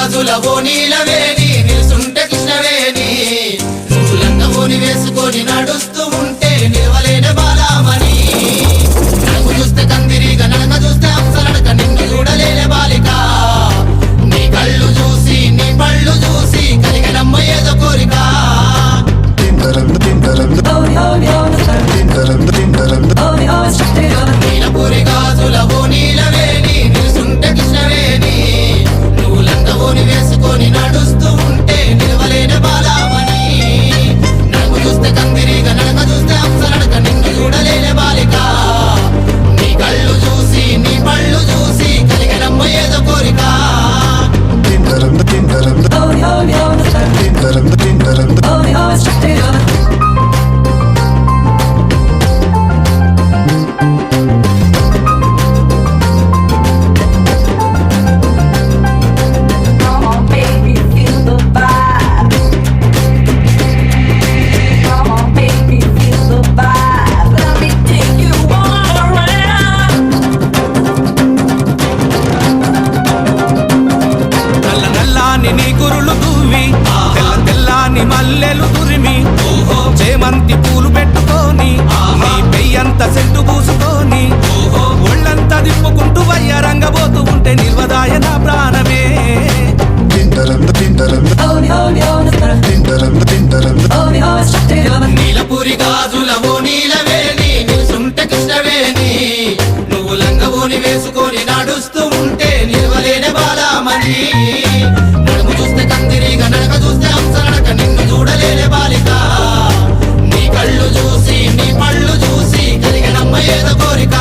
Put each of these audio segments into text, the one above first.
గాజుల ఓనీలవేని నిలుసుంటే కృష్ణవేణి నువ్వు లంగవోని వేసుకొని నడుస్తూ ఉంటే నిలవలేని బాలామణి నడుము చూస్తే కందిరిగా నడక చూస్తే అంశలడక నిన్ను చూడలేని బాలిక నీ కళ్ళు చూసి నీ పళ్ళు చూసి కలిగినమ్మ ఏదో కోరిక నీలపూరి గాజుల ఓనీలవేని నిలుసుంటే కృష్ణవేణి నువ్వు లంగవోని వేసుకొని నడుస్తూ ఉంటే నిలవలేని బాలామణి నడుము చూస్తే కందిరిగా నడక చూస్తే అంశలడక నిన్ను చూడలేని బాలిక నీ కళ్ళు చూసి నీ పళ్ళు చూసి కలిగినమ్మ ఏదో కోరిక నీ కురులు దువ్వి తెల్ల తెల్లాని మల్లెలు తురిమి చేమంతి పూలు పెట్టుకొని నీ పెయ్యంత సెంటు పూసుకొని ఒళ్ళంతా దిప్పుకుంటూ వయ్యారంగబోతూ ఉంటే నిల్వదాయ నా ప్రాణమే నీలపూరి గాజుల ఓనీలవేని నిలుసుంటే కృష్ణవేణి నువ్వు లంగవోని వేసుకొని నడుస్తూ ఉంటే నిలవలేని బాలామణి నడుము చూస్తే కందిరిగా నడక చూస్తే అంశలడక నిన్ను చూడలేని బాలిక నీ కళ్ళు చూసి నీ పళ్ళు చూసి కలిగినమ్మ ఏదో కోరిక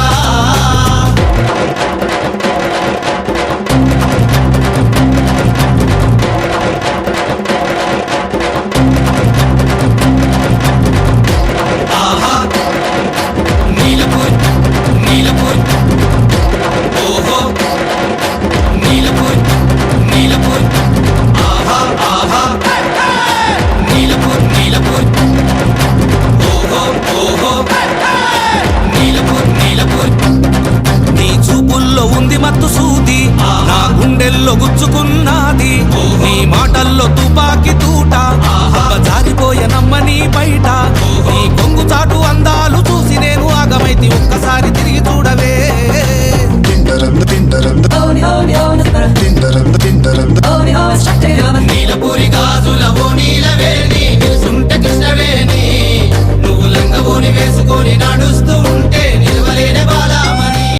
నీ చూపుల్లో ఉంది మత్తు సూది నా గుండెల్లో గుచ్చుకున్నది నీ మాటల్లో తుపాకి తూట జారిపోయనమ్మ నీ బయట నీ కొంగు చాటు అందాలు చూసి నేను ఆగమైతి ఒక్కసారి తిరిగి చూడవే నీలపూరి గాజుల ఓనీలవేని నిలుసుంటే కృష్ణవేణి నువ్వు లంగవోని వేసుకొని నడుస్తూ